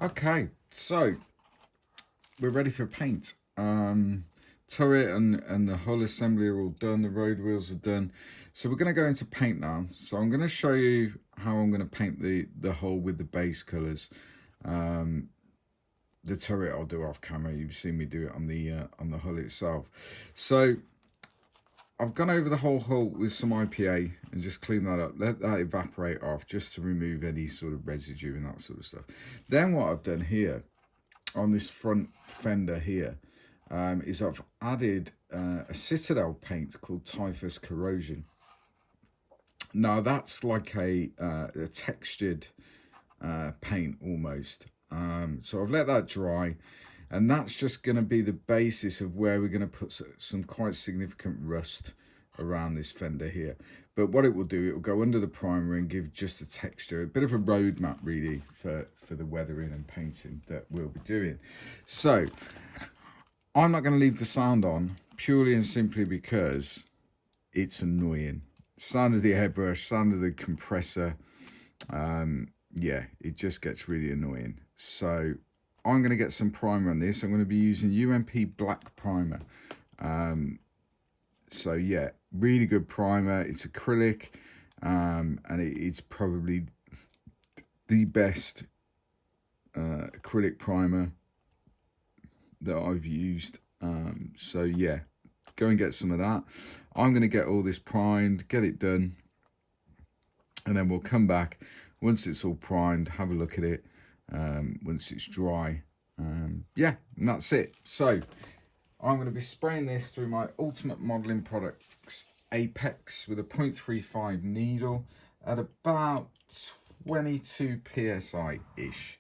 Okay, so we're ready for paint. Turret and the hull assembly are all done. The road wheels are done. So we're going to go into paint now. So I'm going to show you how I'm going to paint the hull with the base colours. The turret I'll do off camera. You've seen me do it on the hull itself. So I've gone over the whole hull with some IPA and just clean that up. Let that evaporate off just to remove any sort of residue and that sort of stuff. Then what I've done here on this front fender here is I've added a Citadel paint called Typhus Corrosion. Now that's like a textured paint almost. So I've let that dry, and that's just going to be the basis of where we're going to put some quite significant rust around this fender here. But what it will do, it will go under the primer and give just a texture, a bit of a roadmap really for the weathering and painting that we'll be doing. So I'm not going to leave the sound on purely and simply because it's annoying. Sound of the airbrush, sound of the compressor, yeah, it just gets really annoying. So I'm going to get some primer on this. I'm going to be using UMP black primer. So yeah, really good primer. It's acrylic, and it's probably the best acrylic primer that I've used. So yeah, go and get some of that. I'm going to get all this primed, get it done, and then we'll come back once it's all primed, have a look at it once it's dry. Yeah, and that's it. So I'm going to be spraying this through my Ultimate Modeling Products Apex with a 0.35 needle at about 22 psi ish.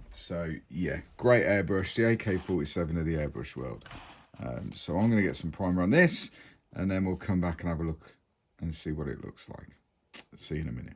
So yeah, great airbrush, the AK-47 of the airbrush world. So I'm going to get some primer on this, and then we'll come back and have a look and see what it looks like. See you in a minute.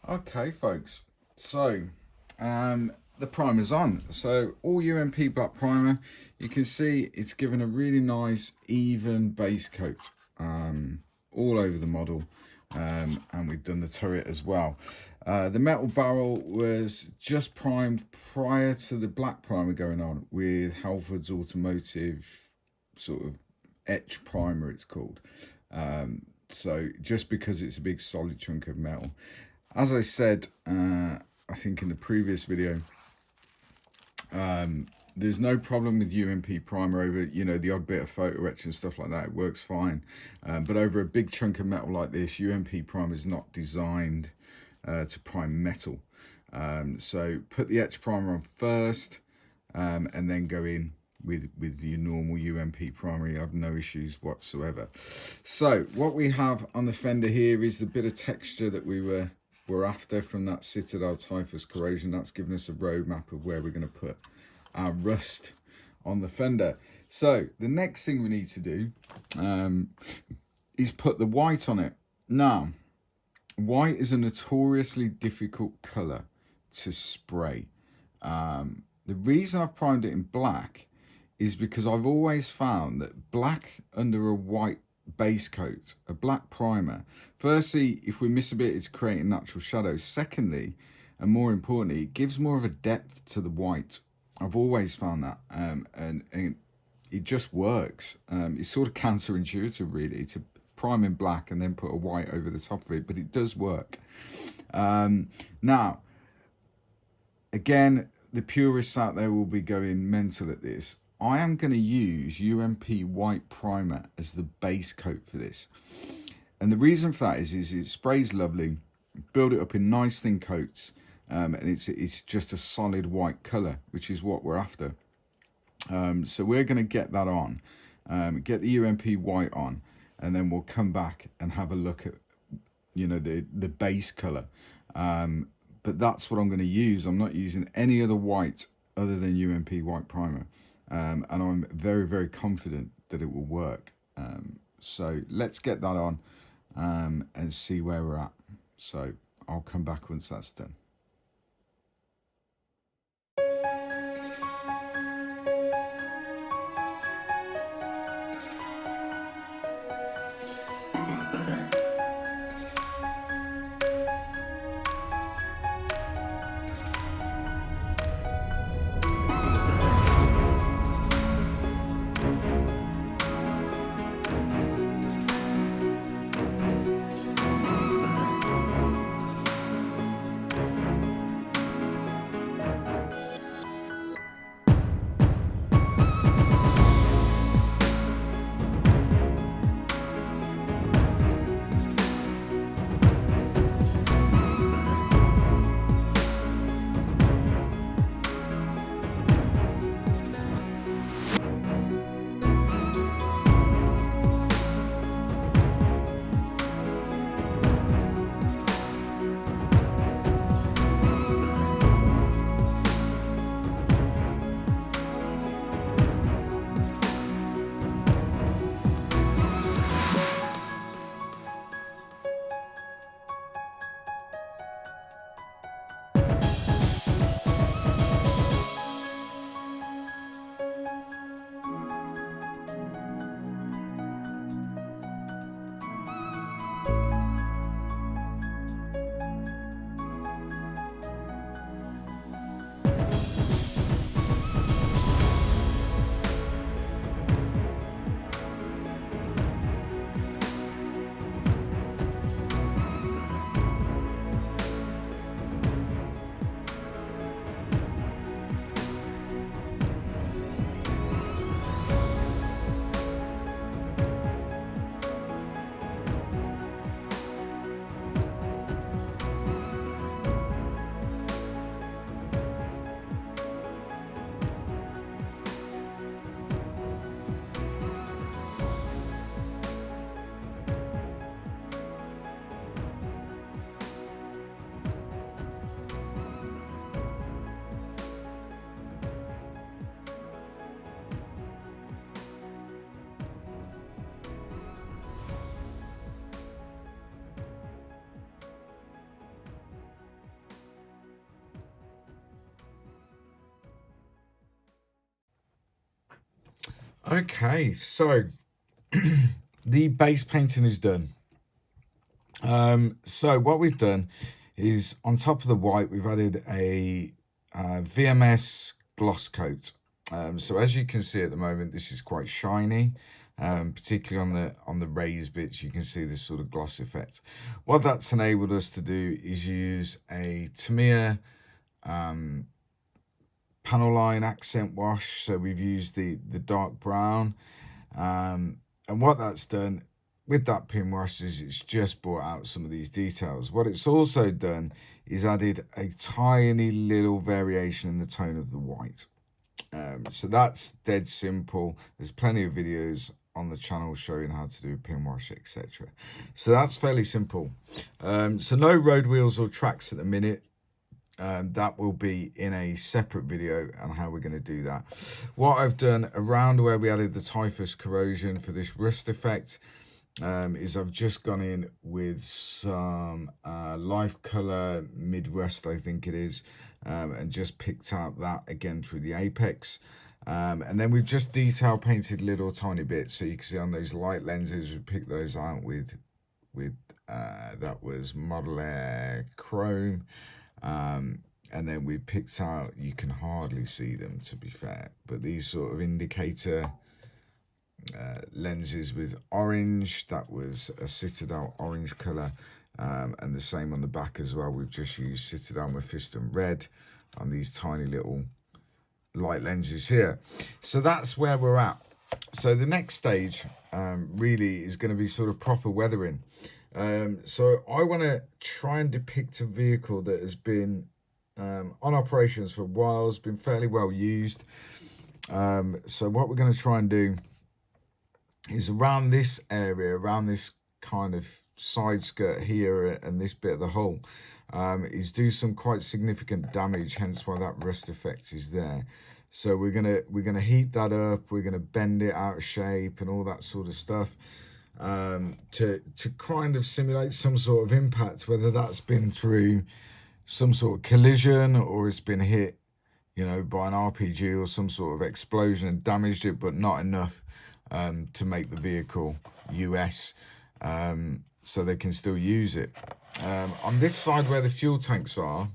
Okay, folks, so the primer's on. So all UMP black primer, you can see it's given a really nice even base coat all over the model, and we've done the turret as well. The metal barrel was just primed prior to the black primer going on with Halford's Automotive sort of etch primer, it's called. So just because it's a big solid chunk of metal. as I said, I think in the previous video, there's no problem with UMP primer over, you know, the odd bit of photo etch and stuff like that. It works fine. But over a big chunk of metal like this, UMP primer is not designed to prime metal. So put the etch primer on first, and then go in with your normal UMP primer. You have no issues whatsoever. So what we have on the fender here is the bit of texture that we're after from that Citadel Typhus corrosion. That's given us a roadmap of where we're going to put our rust on the fender. So the next thing we need to do is put the white on it. Now, white is a notoriously difficult color to spray. The reason I've primed it in black is because I've always found that black under a white base coat, a black primer, firstly, if we miss a bit, it's creating natural shadows. Secondly, and more importantly, it gives more of a depth to the white. I've always found that, and it just works. It's sort of counterintuitive, really, to prime in black and then put a white over the top of it, but it does work. Now, again, the purists out there will be going mental at this. I am going to use UMP white primer as the base coat for this. And the reason for that is it sprays lovely, build it up in nice thin coats, and it's just a solid white colour, which is what we're after. So we're going to get that on, get the UMP white on, and then we'll come back and have a look at, you know, the base colour. But that's what I'm going to use. I'm not using any other white other than UMP white primer. And I'm very, very confident that it will work. So let's get that on and see where we're at. So I'll come back once that's done. Okay, so the base painting is done. So what we've done is on top of the white, we've added a VMS gloss coat. So as you can see at the moment, this is quite shiny. particularly on the raised bits. You can see this sort of gloss effect. What that's enabled us to do is use a Tamiya panel line accent wash. So we've used the dark brown, and what that's done with that pin wash is it's just brought out some of these details. What it's also done is added a tiny little variation in the tone of the white. So that's dead simple. There's plenty of videos on the channel showing how to do pin wash, etc. So that's fairly simple. So no road wheels or tracks at the minute. That will be in a separate video on how we're going to do that. What I've done around where we added the typhus corrosion for this rust effect is I've just gone in with some life color mid rust, I think it is, and just picked out that again through the apex. And then we've just detail painted little tiny bits, so you can see on those light lenses we picked those out with that was Model Air Chrome. And then we picked out, you can hardly see them to be fair, but these sort of indicator lenses with orange, that was a Citadel orange color, and the same on the back as well. We've just used Citadel Mephiston red on these tiny little light lenses here. So that's where we're at. So the next stage really is going to be sort of proper weathering. So I want to try and depict a vehicle that has been on operations for a while, has been fairly well used. So what we're going to try and do is around this area, around this kind of side skirt here and this bit of the hull, is do some quite significant damage, hence why that rust effect is there. So we're gonna heat that up, we're gonna bend it out of shape and all that sort of stuff, to kind of simulate some sort of impact, whether that's been through some sort of collision or it's been hit, you know, by an RPG or some sort of explosion and damaged it, but not enough to make the vehicle US, so they can still use it. On this side where the fuel tanks are,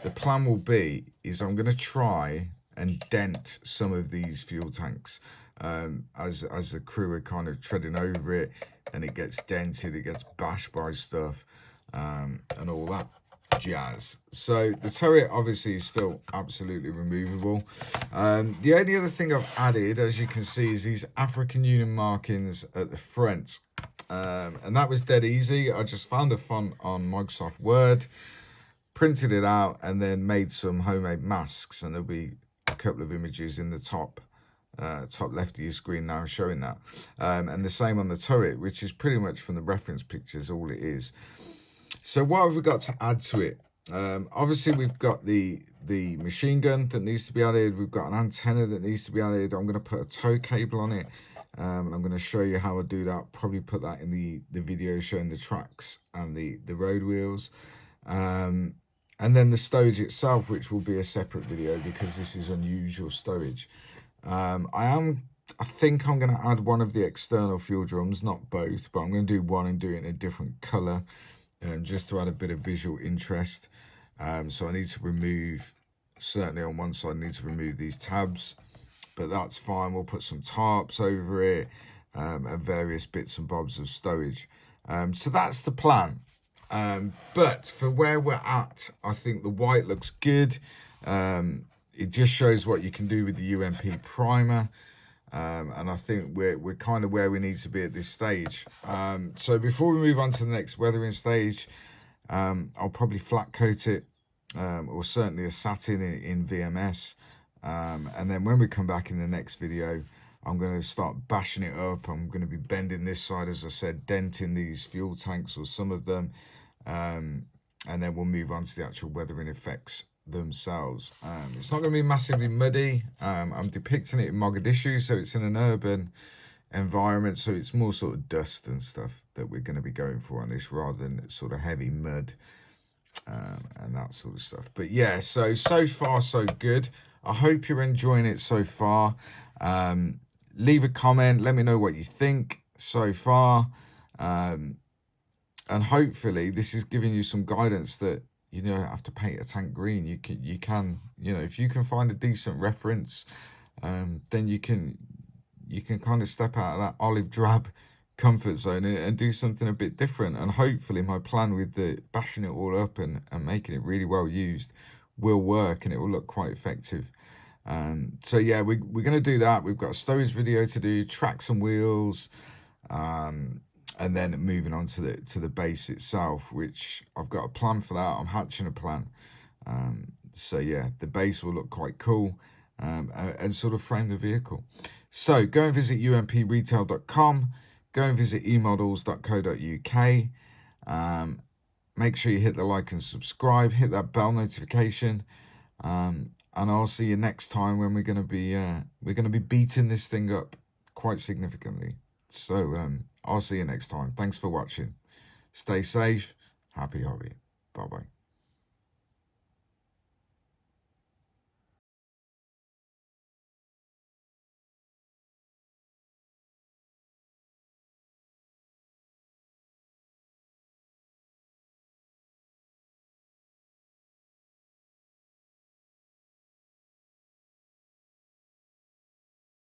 the plan will be is I'm going to try and dent some of these fuel tanks as the crew are kind of treading over it, and it gets dented, it gets bashed by stuff, and all that jazz. So the turret obviously is still absolutely removable. The only other thing I've added, as you can see, is these African Union markings at the front, and that was dead easy. I just found a font on Microsoft Word, printed it out, and then made some homemade masks, and there'll be a couple of images in the top left of your screen now showing that, and the same on the turret, which is pretty much from the reference pictures all it is. So what have we got to add to it? Obviously we've got the machine gun that needs to be added. We've got an antenna that needs to be added. I'm going to put a tow cable on it, and I'm going to show you how I do that. Probably put that in the video showing the tracks and the road wheels, and then the stowage itself, which will be a separate video because this is unusual stowage. I think I'm going to add one of the external fuel drums, not both, but I'm going to do one and do it in a different color, just to add a bit of visual interest. So I need to remove, certainly on one side, I need to remove these tabs, but that's fine. We'll put some tarps over it, and various bits and bobs of stowage. So that's the plan. But for where we're at, I think the white looks good. It just shows what you can do with the UMP primer. And I think we're kind of where we need to be at this stage. So before we move on to the next weathering stage, I'll probably flat coat it, or certainly a satin in VMS. And then when we come back in the next video, I'm going to start bashing it up. I'm going to be bending this side, as I said, denting these fuel tanks or some of them. And then we'll move on to the actual weathering effects themselves. It's not going to be massively muddy. I'm depicting it in Mogadishu, so it's in an urban environment, so it's more sort of dust and stuff that we're going to be going for on this, rather than sort of heavy mud and that sort of stuff. But yeah, so far so good. I hope you're enjoying it so far. Leave a comment, let me know what you think so far, and hopefully this is giving you some guidance that you don't have to paint a tank green. You can, you know, if you can find a decent reference, then you can you can kind of step out of that olive drab comfort zone and do something a bit different. And hopefully my plan with the bashing it all up and making it really well used will work, and it will look quite effective. So yeah, we're going to do that. We've got a stowage video to do, tracks and wheels, and then moving on to the base itself, which I've got a plan for that. I'm hatching a plan. So yeah, the base will look quite cool, and sort of frame the vehicle. So go and visit umpretail.com, go and visit eModels.co.uk. Make sure you hit the like and subscribe, hit that bell notification, and I'll see you next time when we're going to be beating this thing up quite significantly. So I'll see you next time. Thanks for watching. Stay safe. Happy hobby. Bye bye.